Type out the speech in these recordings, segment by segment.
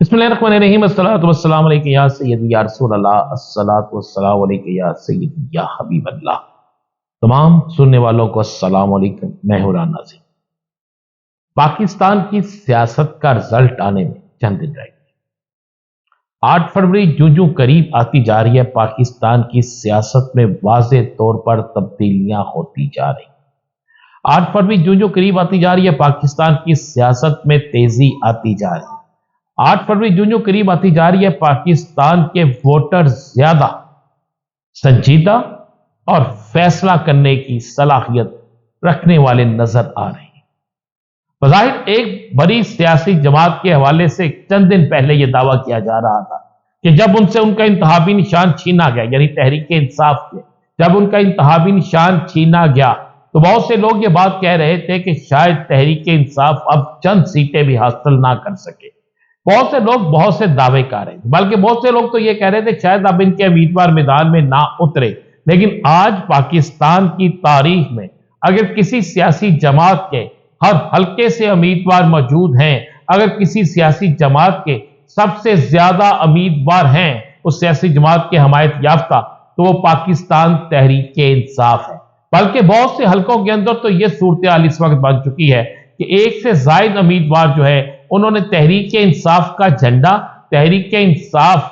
बिस्मिल्लाहिर्रहमानिर्रहीम अस्सलातु वस्सलामु अलैका या सय्यदी या रसूल अल्लाह अस्सलातु वस्सलामु अलैका या सय्यदी या हबीब अल्लाह। तमाम सुनने वालों को अस्सलाम वालेकुम। मैं हूं राना सिंह। पाकिस्तान की सियासत का रिजल्ट आने में चंद दिन रह गए। 8 फरवरी जूं करीब आती जा रही है, पाकिस्तान की सियासत में वाज़ेह तौर पर तब्दीलियां होती जा रही। 8 फरवरी जूं करीब आती जा रही है, पाकिस्तान की सियासत में तेजी आती जा रही है। 8 फरवरी जूं करीब आती जा रही है, पाकिस्तान के वोटर ज्यादा संजीदा और फैसला करने की सलाहियत रखने वाले नजर आ रहे हैं। बज़ाहिर एक बड़ी सियासी जमात के हवाले से चंद दिन पहले यह दावा किया जा रहा था कि जब उनसे उनका इंतहाबी निशान छीना गया, यानी तहरीक इंसाफ के जब उनका इंतहाबी निशान छीना गया, तो बहुत से लोग ये बात कह रहे थे कि शायद तहरीक इंसाफ अब चंद सीटें भी हासिल ना कर सके। बहुत से लोग बहुत से दावे कर रहे थे, बल्कि बहुत से लोग तो ये कह रहे थे शायद अब इनके उम्मीदवार मैदान में ना उतरे। लेकिन आज पाकिस्तान की तारीख में अगर किसी सियासी जमात के हर हल्के से उम्मीदवार मौजूद हैं, अगर किसी सियासी जमात के सबसे ज्यादा उम्मीदवार हैं उस सियासी जमात के हमायत याफ्ता, तो वो पाकिस्तान तहरीक इंसाफ है। बल्कि बहुत से हल्कों के अंदर तो यह सूरत हाल इस वक्त बन चुकी है कि एक से जायद उम्मीदवार जो है उन्होंने तहरीक इंसाफ का झंडा, तहरीक इंसाफ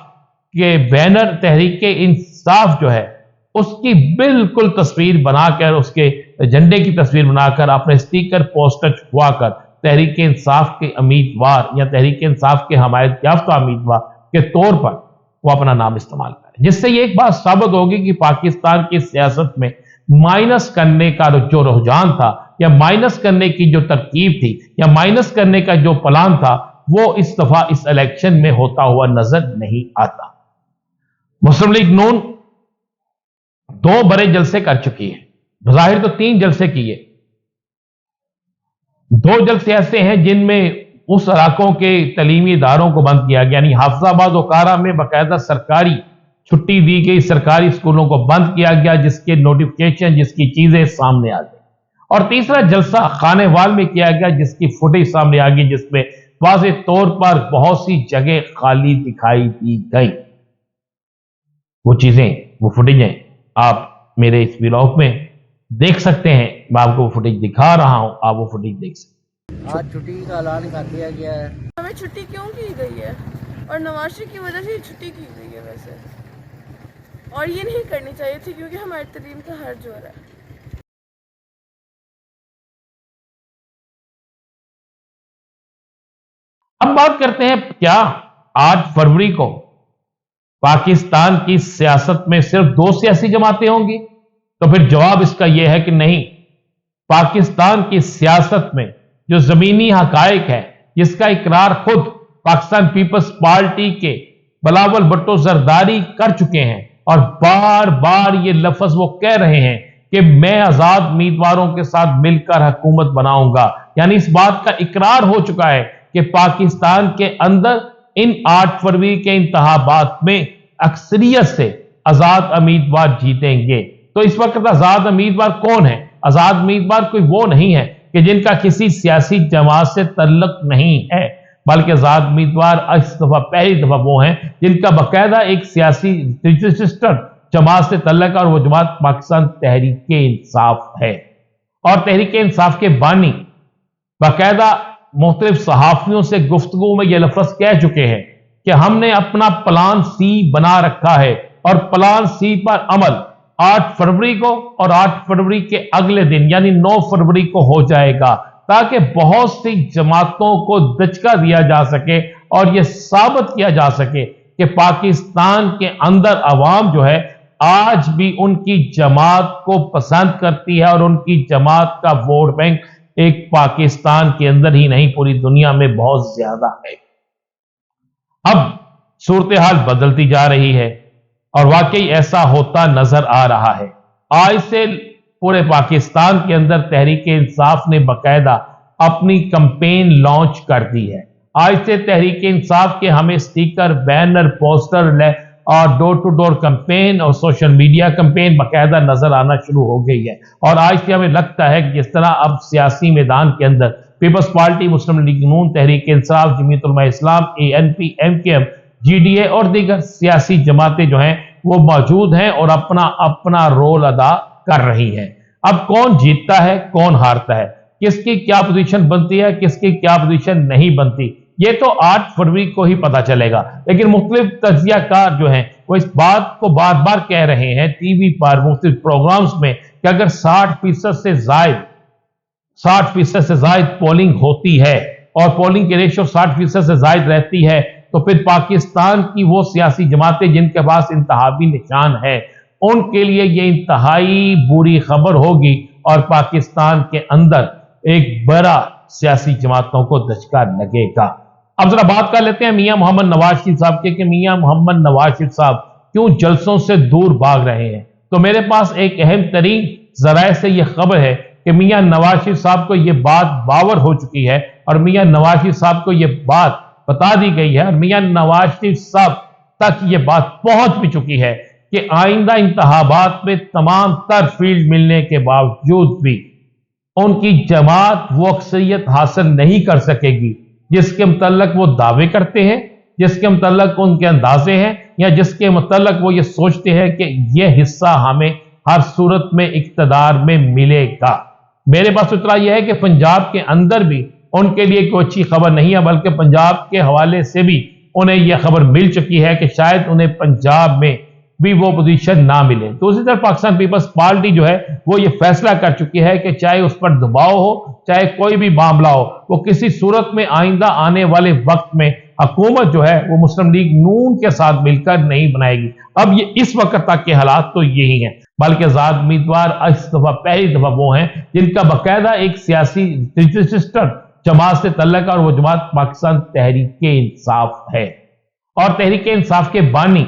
के बैनर, तहरीक इंसाफ जो है उसकी बिल्कुल तस्वीर बनाकर, उसके झंडे की तस्वीर बनाकर, अपने स्टिकर पोस्टर छुपवाकर तहरीक इंसाफ के उम्मीदवार या तहरीक इंसाफ के हमायत याफ्ता उम्मीदवार के तौर पर वो अपना नाम इस्तेमाल करें, जिससे ये एक बात साबित होगी कि पाकिस्तान की सियासत में माइनस करने का जो रुझान था, या माइनस करने की जो तरकीब थी, या माइनस करने का जो प्लान था, वो इस दफा इस इलेक्शन में होता हुआ नजर नहीं आता। मुस्लिम लीग नून 2 बड़े जलसे कर चुकी है। ज़ाहिर तो 3 जलसे किए, 2 जलसे ऐसे हैं जिनमें उस इलाकों के तलीमी इदारों को बंद किया गया, यानी हाफिजाबाद और कारा में बाकायदा सरकारी छुट्टी दी गई, सरकारी स्कूलों को बंद किया गया, जिसके नोटिफिकेशन, जिसकी चीजें सामने आ गई। और तीसरा जलसा खानेवाल में किया गया, जिसकी फुटेज सामने आ गई, जिसमें वाज़ेह तौर पर बहुत सी जगह खाली दिखाई दी गई। वो चीजें, वो फुटेजें आप मेरे इस व्लॉग में देख सकते हैं। मैं आपको वो फुटेज दिखा रहा हूं, आप वो फुटेज देख सकते हैं। आज छुट्टी का ऐलान कर दिया गया है। हमें छुट्टी क्यों की गई है? और नवाज शरीफ की वजह से छुट्टी की गई है वैसे, और ये नहीं करनी चाहिए थी क्योंकि हमारी तलीम का हर्ज हो रहा है। अब बात करते हैं, क्या 8 फरवरी को पाकिस्तान की सियासत में सिर्फ 2 सियासी जमातें होंगी? तो फिर जवाब इसका यह है कि नहीं। पाकिस्तान की सियासत में जो जमीनी हकायक है, जिसका इकरार खुद पाकिस्तान पीपल्स पार्टी के बिलावल भुट्टो जरदारी कर चुके हैं, और बार बार ये लफ्ज वो कह रहे हैं कि मैं आजाद उम्मीदवारों के साथ मिलकर हुकूमत बनाऊंगा, यानी इस बात का इकरार हो चुका है कि पाकिस्तान के अंदर इन 8 फरवरी के इंतखाबात में अक्सरियत से आजाद उम्मीदवार जीतेंगे। तो इस वक्त आजाद उम्मीदवार कौन है? आजाद उम्मीदवार कोई वो नहीं है कि जिनका किसी सियासी जमात से तल्लुक नहीं है, बल्कि आजाद उम्मीदवार इस दफा पहली दफा वो हैं जिनका बाकायदा एक सियासी रजिस्टर जमात से तल्लुक है, और वो जमात पाकिस्तान तहरीक इंसाफ है। और तहरीक इंसाफ के बानी बाकायदा मुख्तलिफ सहाफियों से गुफ्तगू में ये लफ्ज कह चुके हैं कि हमने अपना प्लान सी बना रखा है, और प्लान सी पर अमल 8 फरवरी को और 8 फरवरी के अगले दिन यानी 9 फरवरी को हो जाएगा, ताकि बहुत सी जमातों को दचका दिया जा सके और यह साबित किया जा सके कि पाकिस्तान के अंदर अवाम जो है आज भी उनकी जमात को पसंद करती है, और उनकी जमात का वोट बैंक एक पाकिस्तान के अंदर ही नहीं पूरी दुनिया में बहुत ज्यादा है। अब सूरत हाल बदलती जा रही है, और वाकई ऐसा होता नजर आ रहा है। आज से पूरे पाकिस्तान के अंदर तहरीक इंसाफ ने बाकायदा अपनी कैंपेन लॉन्च कर दी है। आज से तहरीक इंसाफ के हमें स्टिकर, बैनर, पोस्टर और डोर टू डोर कैंपेन और सोशल मीडिया कैंपेन बाकायदा नजर आना शुरू हो गई है। और आज से हमें लगता है कि जिस तरह अब सियासी मैदान के अंदर पीपल्स पार्टी, मुस्लिम लीग नून, तहरीक इंसाफ, जमीयत उलमा इस्लाम, ANP, MKM, GDA और दीगर सियासी जमातें जो हैं वो मौजूद हैं और अपना अपना रोल अदा कर रही हैं। अब कौन जीतता है, कौन हारता है, किसकी क्या पोजीशन बनती है, किसकी क्या पोजीशन नहीं बनती, ये तो 8 फरवरी को ही पता चलेगा। लेकिन मुख्तलिफ तज्जियाकार जो हैं वो इस बात को बार बार कह रहे हैं टीवी पर, मुख्तलिफ प्रोग्राम्स में, कि अगर 60% से जायद पोलिंग होती है और पोलिंग की रेशो 60% से जायद रहती है तो फिर पाकिस्तान की वो सियासी जमातें जिनके पास इंतहाबी निशान है उनके लिए ये इंतहाई बुरी खबर होगी और पाकिस्तान के अंदर एक बड़ा सियासी जमातों को धचका लगेगा। अब जरा बात कर लेते हैं मियां मोहम्मद नवाज शरीफ साहब के कि मियां मोहम्मद नवाज शरीफ साहब क्यों जलसों से दूर भाग रहे हैं। तो मेरे पास एक अहम तरीन जराए से यह खबर है कि मियां नवाज शरीफ साहब को यह बात बावर हो चुकी है और मियां नवाज शरीफ साहब को यह बात बता दी गई है और मियां नवाज शरीफ साहब तक यह बात पहुंच भी चुकी है कि आइंदा इंतखाबात में तमाम तर फील्ड मिलने के बावजूद भी उनकी जमात वो अक्सरियत हासिल नहीं कर सकेगी जिसके मुतल्लक वो दावे करते हैं, जिसके मुतल्लक उनके अंदाजे हैं या जिसके मुतल्लक वो ये सोचते हैं कि यह हिस्सा हमें हर सूरत में इक्तदार में मिलेगा। मेरे पास इतना यह है कि पंजाब के अंदर भी उनके लिए कोई अच्छी खबर नहीं है, बल्कि पंजाब के हवाले से भी उन्हें यह खबर मिल चुकी है कि शायद उन्हें पंजाब में भी वो पोजीशन ना मिले। दूसरी तरफ पाकिस्तान पीपल्स पार्टी जो है वो ये फैसला कर चुकी है कि चाहे उस पर दबाव हो, चाहे कोई भी मामला हो, वो किसी सूरत में आइंदा आने वाले वक्त में हुकूमत जो है वो मुस्लिम लीग नून के साथ मिलकर नहीं बनाएगी। अब ये इस वक्त तक के हालात तो यही हैं, बल्कि आजाद उम्मीदवार इस दफा पहली दफा वो हैं जिनका बाकायदा एक सियासी सिस्टर जमात से तल्लक और वो जमात पाकिस्तान तहरीक इंसाफ है। और तहरीक इंसाफ के बानी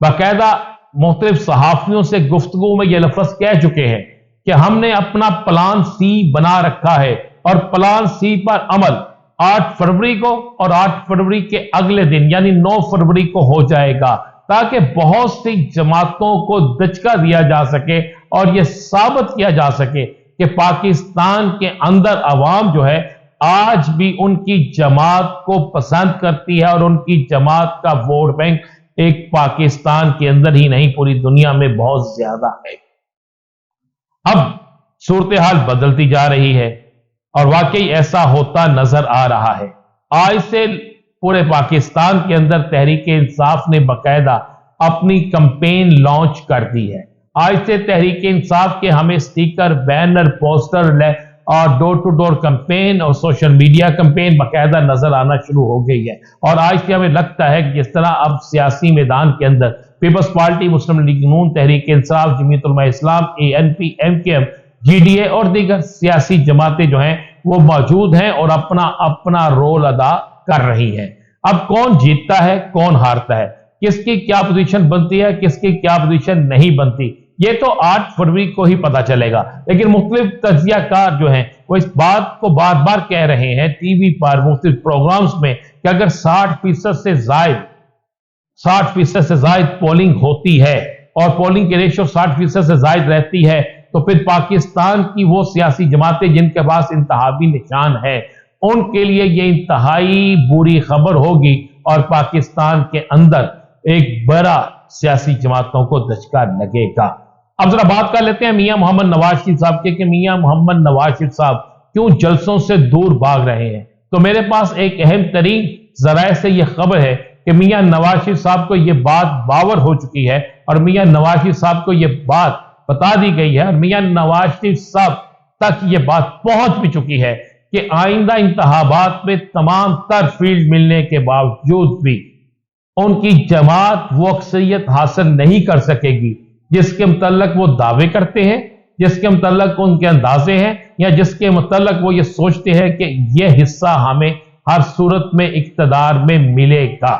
बाकायदा मुख्तलिफ सहाफियों से गुफ्तगू में ये लफ्ज कह चुके हैं कि हमने अपना प्लान सी बना रखा है और प्लान सी पर अमल 8 फरवरी को और 8 फरवरी के अगले दिन यानी 9 फरवरी को हो जाएगा, ताकि बहुत सी जमातों को दचका दिया जा सके और यह साबित किया जा सके कि पाकिस्तान के अंदर अवाम जो है आज भी उनकी जमात को पसंद करती है और उनकी जमात का वोट बैंक एक पाकिस्तान के अंदर ही नहीं पूरी दुनिया में बहुत ज्यादा है। अब सूरत हाल बदलती जा रही है और वाकई ऐसा होता नजर आ रहा है। आज से पूरे पाकिस्तान के अंदर तहरीक इंसाफ ने बाकायदा अपनी कैंपेन लॉन्च कर दी है। आज से तहरीक इंसाफ के हमें स्टिकर, बैनर, पोस्टर और डोर टू डोर कैंपेन और सोशल मीडिया कैंपेन बाकायदा नजर आना शुरू हो गई है। और आज से हमें लगता है कि जिस तरह अब सियासी मैदान के अंदर पीपल्स पार्टी, मुस्लिम लीग नून, तहरीक इंसाफ, जमीयत उलमा इस्लाम, ANP, MKM, GDA और दीगर सियासी जमातें जो हैं वो मौजूद हैं और अपना अपना रोल अदा कर रही हैं। अब कौन जीतता है, कौन हारता है, किसकी क्या पोजीशन बनती है, किसकी क्या पोजीशन नहीं बनती, ये तो 8 फरवरी को ही पता चलेगा। लेकिन मुख्तलिफ तज्जियाकार जो हैं वो इस बात को बार बार कह रहे हैं टीवी पर, मुख्तलिफ प्रोग्राम्स में, कि अगर 60% से जायद पोलिंग होती है और पोलिंग की रेशो 60% से जायद रहती है तो फिर पाकिस्तान की वो सियासी जमातें जिनके पास इंतहाबी निशान है उनके लिए ये इंतहाई बुरी खबर होगी और पाकिस्तान के अंदर एक बड़ा सियासी जमातों को धचका लगेगा। अब जरा बात कर लेते हैं मियां मोहम्मद नवाज शरीफ साहब के कि मियां मोहम्मद नवाज शरीफ साहब क्यों जलसों से दूर भाग रहे हैं। तो मेरे पास एक अहम तरीन जराए से यह खबर है कि मियां नवाज शरीफ साहब को यह बात बावर हो चुकी है और मियां नवाज शरीफ साहब को यह बात बता दी गई है और मियां नवाज शरीफ साहब तक यह बात पहुंच भी चुकी है कि आइंदा इंतखाबात में तमाम तर फील्ड मिलने के बावजूद भी उनकी जमात वो अक्सरियत हासिल नहीं कर सकेगी जिसके मुतल्लक वो दावे करते हैं, जिसके मुतल्लक उनके अंदाजे हैं या जिसके मुतल्लक वो ये सोचते हैं कि यह हिस्सा हमें हर सूरत में इक्तदार में मिलेगा।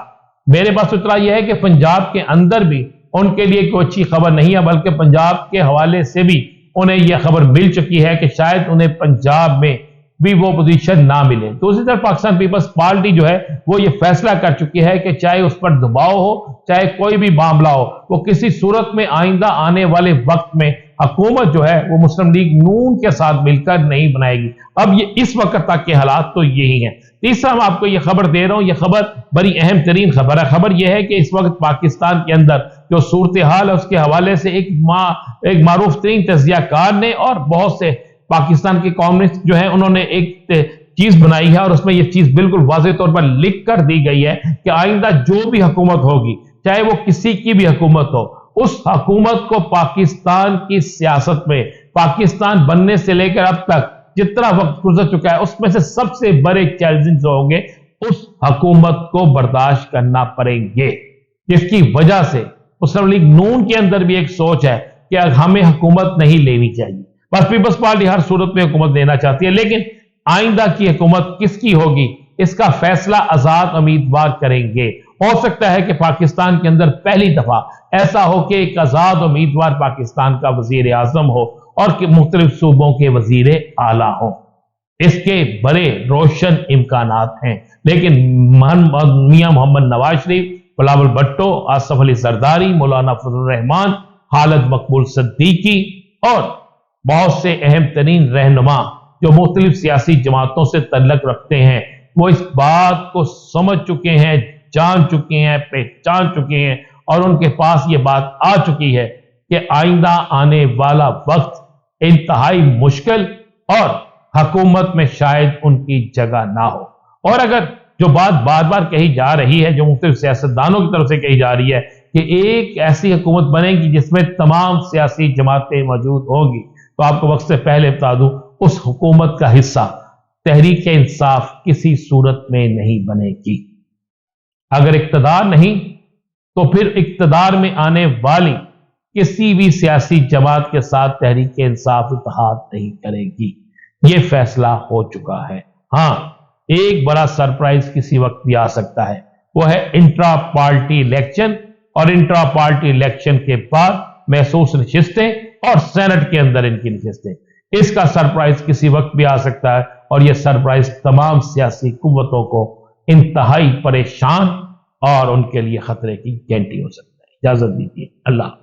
मेरे पास इतना यह है कि पंजाब के अंदर भी उनके लिए कोई अच्छी खबर नहीं है, बल्कि पंजाब के हवाले से भी उन्हें यह खबर मिल चुकी है कि शायद उन्हें पंजाब में भी वो पोजीशन ना मिले। दूसरी तरफ पाकिस्तान पीपल्स पार्टी जो है वो ये फैसला कर चुकी है कि चाहे उस पर दबाव हो, चाहे कोई भी मामला हो, वो किसी सूरत में आइंदा आने वाले वक्त में حکومت جو ہے وہ مسلم لیگ نون کے ساتھ مل کر نہیں بنائے گی۔ اب یہ اس وقت تک کے حالات تو یہی ہیں۔ تیسرا میں آپ کو یہ خبر دے رہا ہوں، یہ خبر بڑی اہم ترین خبر ہے۔ خبر یہ ہے کہ اس وقت پاکستان کے اندر جو صورتحال ہے اس کے حوالے سے ایک معروف ترین تجزیہ کار نے اور بہت سے پاکستان کے کامنسٹ جو ہیں انہوں نے ایک چیز بنائی ہے، اور اس میں یہ چیز بالکل واضح طور پر لکھ کر دی گئی ہے کہ آئندہ جو بھی حکومت ہوگی، چاہے وہ کسی کی بھی حکومت ہو، اس حکومت کو پاکستان کی سیاست میں پاکستان بننے سے لے کر اب تک جتنا وقت گزر چکا ہے اس میں سے سب سے بڑے چیلنجز ہوں گے، اس حکومت کو برداشت کرنا پڑیں گے، جس کی وجہ سے مسلم لیگ نون کے اندر بھی ایک سوچ ہے کہ ہمیں حکومت نہیں لینی چاہیے۔ بس پیپلز پارٹی ہر صورت میں حکومت لینا چاہتی ہے، لیکن آئندہ کی حکومت کس کی ہوگی اس کا فیصلہ آزاد امیدوار کریں گے۔ ہو سکتا ہے کہ پاکستان کے اندر پہلی دفعہ ایسا ہو کہ ایک آزاد امیدوار پاکستان کا وزیر اعظم ہو اور کہ مختلف صوبوں کے وزیر اعلیٰ ہوں۔ اس کے بڑے روشن امکانات ہیں، لیکن میاں محمد نواز شریف، بلاول بھٹو، آصف علی زرداری، مولانا فضل الرحمان، خالد مقبول صدیقی اور بہت سے اہم ترین رہنما جو مختلف سیاسی جماعتوں سے تعلق رکھتے ہیں، وہ اس بات کو سمجھ چکے ہیں، جان چکے ہیں، پہچان چکے ہیں، اور ان کے پاس یہ بات آ چکی ہے کہ آئندہ آنے والا وقت انتہائی مشکل اور حکومت میں شاید ان کی جگہ نہ ہو۔ اور اگر جو بات بار بار کہی جا رہی ہے، جو مختلف سیاستدانوں کی طرف سے کہی جا رہی ہے کہ ایک ایسی حکومت بنے گی جس میں تمام سیاسی جماعتیں موجود ہوگی، تو آپ کو وقت سے پہلے بتا دوں اس حکومت کا حصہ تحریک انصاف کسی صورت میں نہیں بنے گی۔ اگر اقتدار نہیں تو پھر اقتدار میں آنے والی کسی بھی سیاسی جماعت کے ساتھ تحریک انصاف اتحاد نہیں کرے گی۔ یہ فیصلہ ہو چکا ہے۔ ہاں، ایک بڑا سرپرائز کسی وقت بھی آ سکتا ہے، وہ ہے انٹرا پارٹی الیکشن، اور انٹرا پارٹی الیکشن کے بعد محسوس نشستیں اور سینٹ کے اندر ان کی نشستیں، اس کا سرپرائز کسی وقت بھی آ سکتا ہے، اور یہ سرپرائز تمام سیاسی قوتوں کو انتہائی پریشان اور ان کے لیے خطرے کی گھنٹی ہو سکتا ہے۔ اجازت دیجیے، اللہ